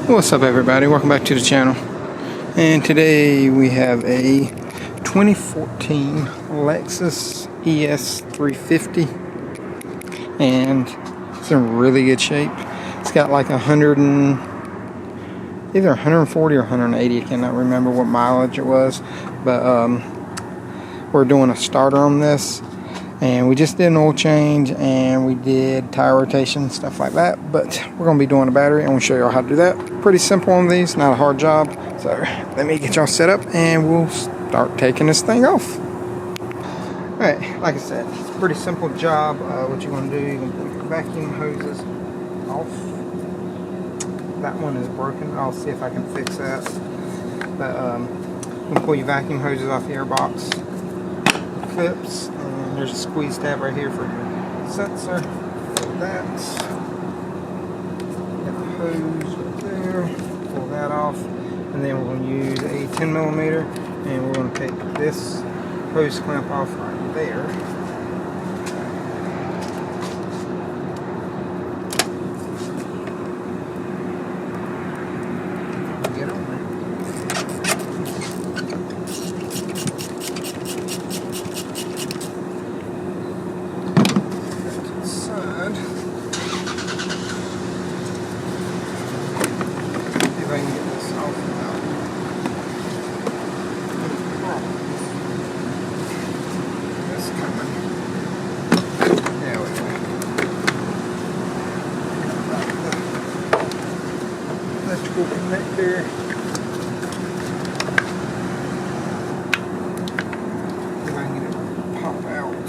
What's up, everybody? Welcome back to the channel. And today we have a 2014 Lexus ES350, and it's in really good shape. It's got like either 140 or 180. I cannot remember what mileage it was, but we're doing a starter on this, and we just did an oil change and we did tire rotation, stuff like that. But we're going to be doing a battery, and we'll show you all how to do that. Pretty simple on these, not a hard job. So let me get y'all set up and we'll start taking this thing off. Alright, like I said, it's a pretty simple job. What you're going to do, you're going to put your vacuum hoses off. That one is broken. I'll see if I can fix that. But you can pull your vacuum hoses off the airbox clips. There's a squeeze tab right here for your sensor. Pull that. Got the hose right there. Pull that off. And then we're going to use a 10mm, and we're going to take this hose clamp off right there. Get on there. Electrical connector. If I can get it to pop out.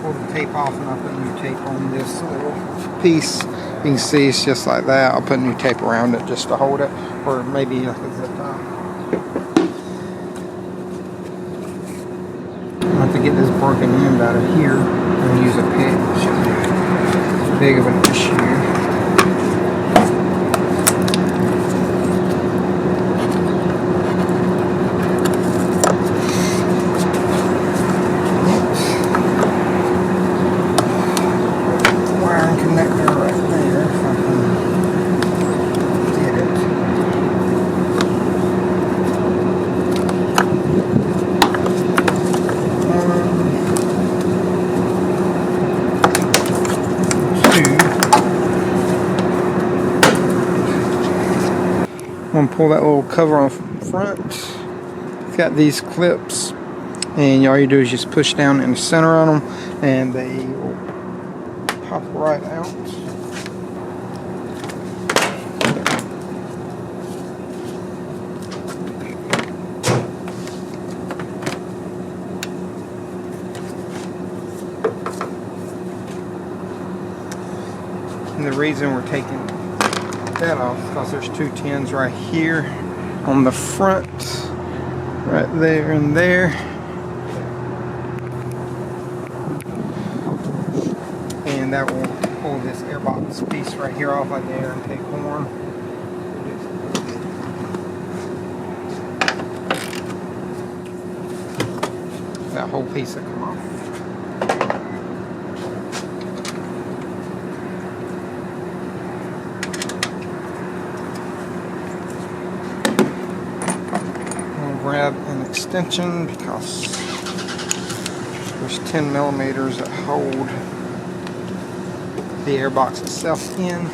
Pull the tape off, and I'll put new tape on this little piece. You can see it's just like that. I'll put new tape around it just to hold it, or maybe like a zip tie. I have to get this broken end out of here and use a pick. Shouldn't be big of an issue. Wiring connector right there, if I can get it. I'm going to pull that little cover off front. It's got these clips, and all you do is just push down in the center on them, and they will pop right out. And the reason we're taking that off because there's two tins right here on the front, right there and there, and that will pull this airbox piece right here off like the air intake horn. That whole piece will come off. Grab an extension because there's 10mm that hold the airbox itself in.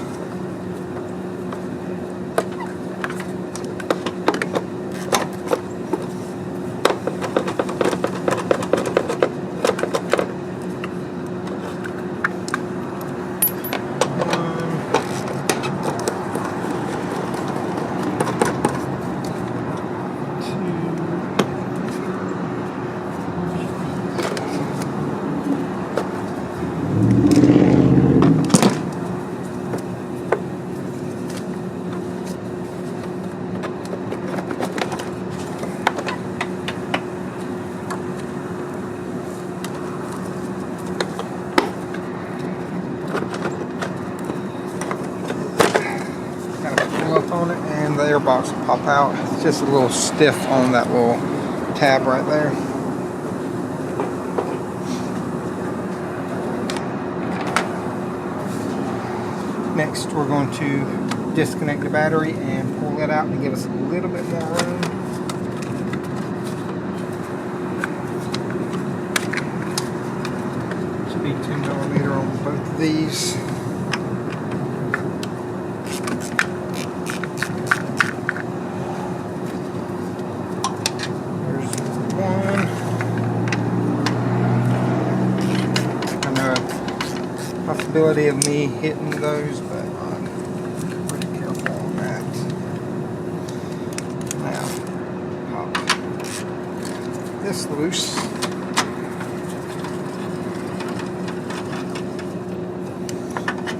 On it, and the airbox will pop out. It's just a little stiff on that little tab right there. Next, we're going to disconnect the battery and pull it out to give us a little bit more room. Should be 2mm on both of these. Possibility of me hitting those, but I'm pretty careful on that. Now, pop this loose.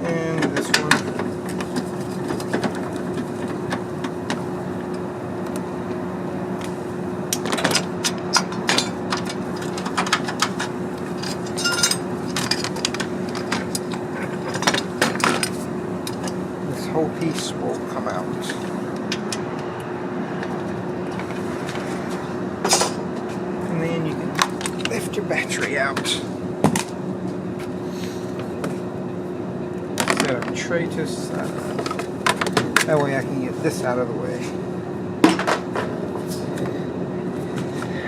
And this one. Whole piece will come out. And then you can lift your battery out. Set a tray to the side. That way I can get this out of the way.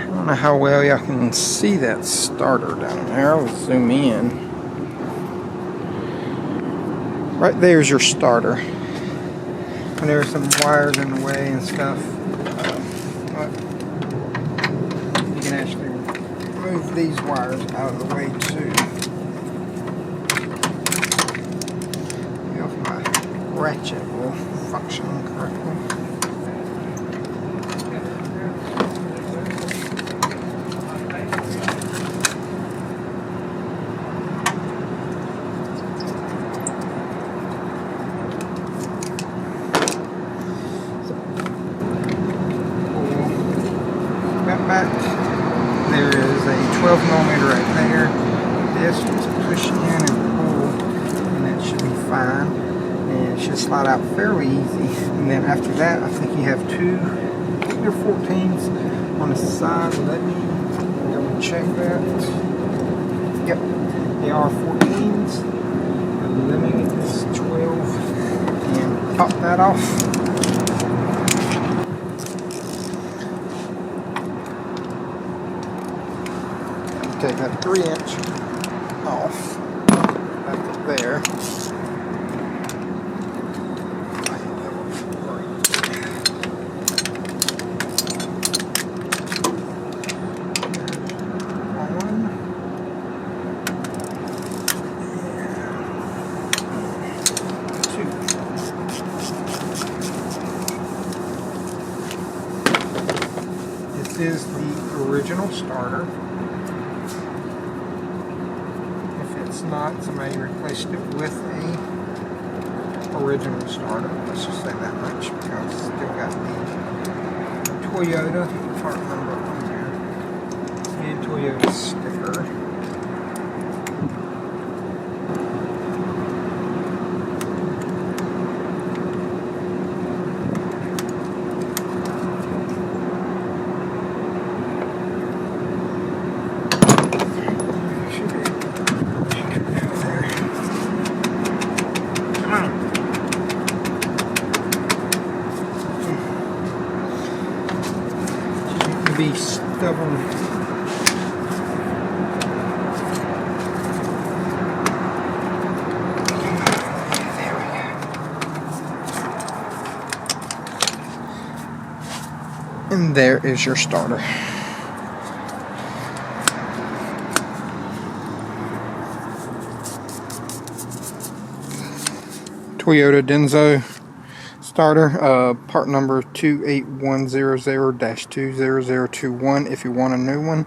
I don't know how well y'all can see that starter down there. I'll zoom in. Right there's your starter. And there are some wires in the way and stuff. But you can actually move these wires out of the way too. If my ratchet will function correctly. Back. There is a 12mm right there. This just push in and pull, and that should be fine. And it should slide out fairly easy. And then after that, I think you have two 14s on the side. Let me double check that. Yep, they are 14s. Let me get this 12 and pop that off. Take that 3-inch off. That's it there. This is the original starter. Not, somebody replaced it with a original starter. Let's just say that much, because it's still got the Toyota part number on there and Toyota sticker. Be stubborn. There we go. And there is your starter. Toyota Denso starter, part number 28100-20021 if you want a new one.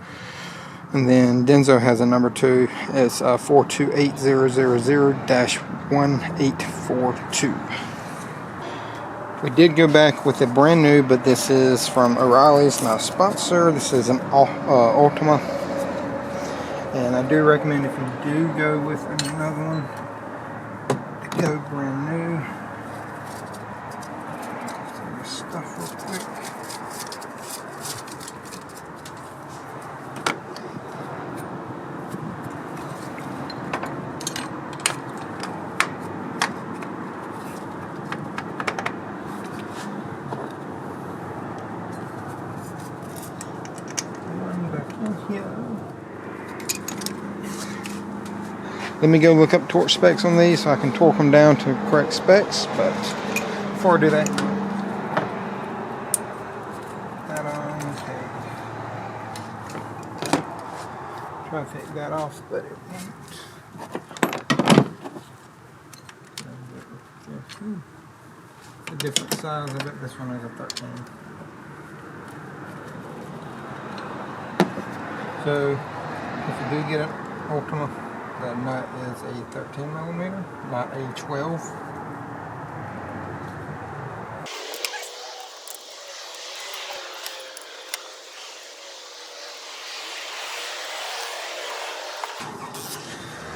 And then Denso has a number 2. It's 428000-1842. We did go back with a brand new, but this is from O'Reilly's, not a sponsor. This is an Ultima. And I do recommend, if you do go with another one, to go brand new. Stuff real quick. Let me go look up torque specs on these so I can torque them down to correct specs. But before I do that, try to take that off, but it won't. A different size of it. This one is a 13. So if you do get an Ultima, the nut is a 13 millimeter, not a 12.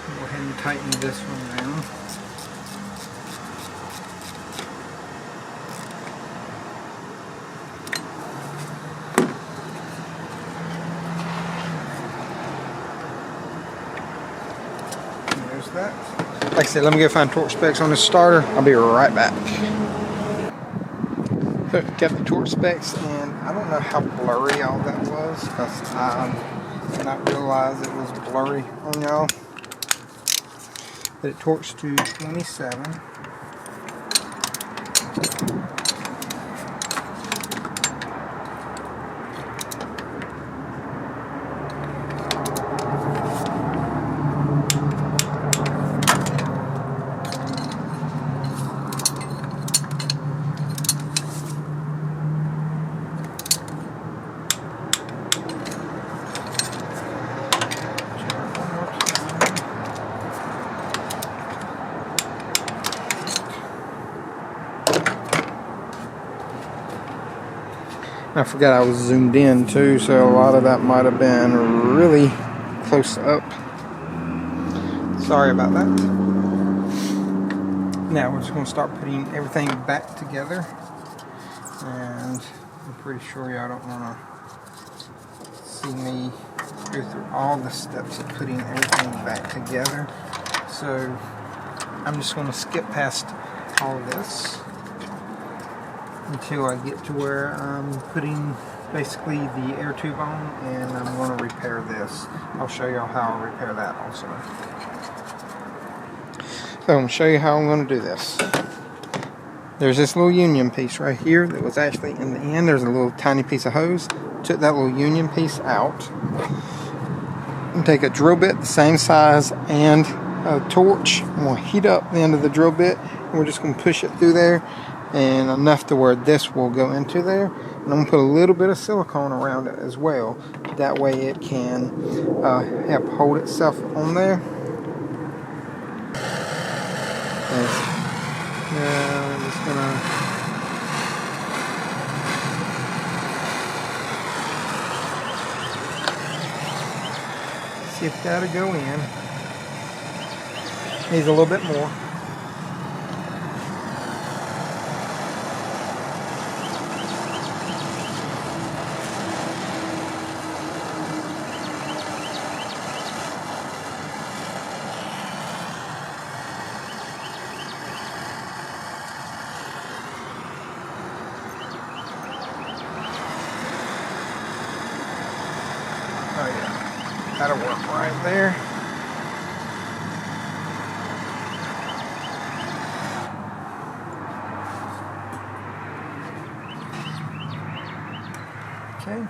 Go ahead and tighten this one down. There's that. Like I said, let me go find torque specs on this starter. I'll be right back. So, got the torque specs, and I don't know how blurry all that was because I did not realize it was blurry on y'all. But it torques to 27. I forgot I was zoomed in too, so a lot of that might have been really close up. Sorry about that. Now we're just going to start putting everything back together, and I'm pretty sure y'all don't want to see me go through all the steps of putting everything back together, so I'm just going to skip past all of this until I get to where I'm putting basically the air tube on, and I'm going to repair this. I'll show y'all how I'll repair that also. So I'm going to show you how I'm going to do this. There's this little union piece right here that was actually in the end. There's a little tiny piece of hose. Took that little union piece out. And take a drill bit the same size and a torch. I'm going to heat up the end of the drill bit, and we're just going to push it through there, and enough to where this will go into there. And I'm going to put a little bit of silicone around it as well. That way it can help hold itself on there. I'm just going to see if that'll go in. Needs a little bit more. Oh yeah, that'll work right there. Okay.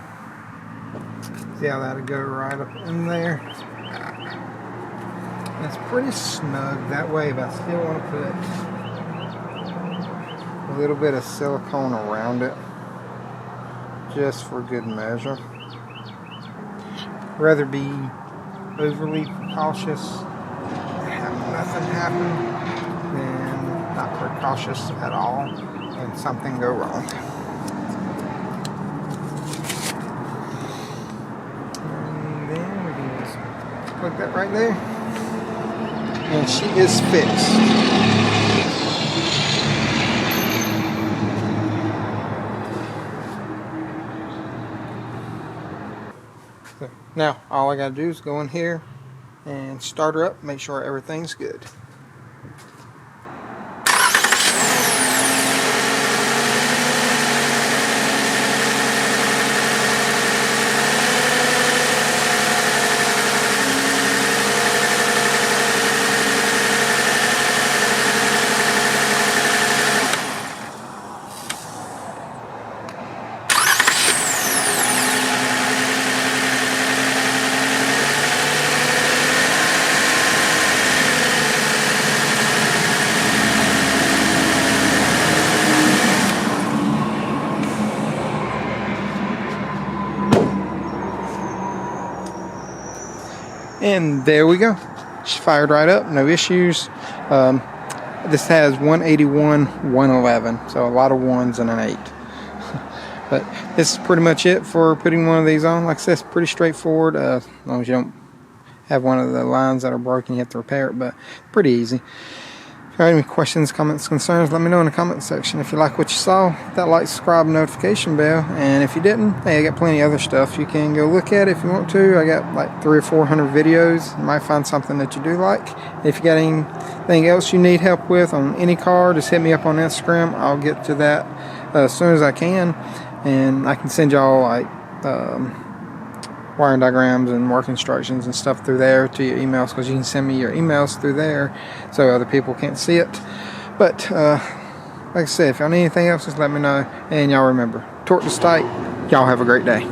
See how that'll go right up in there. It's pretty snug that way, but I still want to put a little bit of silicone around it just for good measure. Rather be overly cautious and have nothing happen than not precautious at all and something go wrong. And then we can just put that right there, and she is fixed. Now, all I gotta do is go in here and start her up, make sure everything's good. And there we go. She fired right up, no issues. This has 181, 111, so a lot of ones and an 8. But this is pretty much it for putting one of these on. Like I said, it's pretty straightforward, as long as you don't have one of the lines that are broken, you have to repair it, but pretty easy. If you have any questions, comments, concerns, let me know in the comment section. If you like what you saw, hit that like, subscribe, notification bell. And if you didn't, hey, I got plenty of other stuff. You can go look at it if you want to. I got like 300 or 400 videos. You might find something that you do like. If you got anything else you need help with on any car, just hit me up on Instagram. I'll get to that as soon as I can. And I can send y'all like wiring diagrams and work instructions and stuff through there to your emails, because you can send me your emails through there so other people can't see it. But like I said, if y'all need anything else, just let me know. And y'all remember, torque is tight. Y'all have a great day.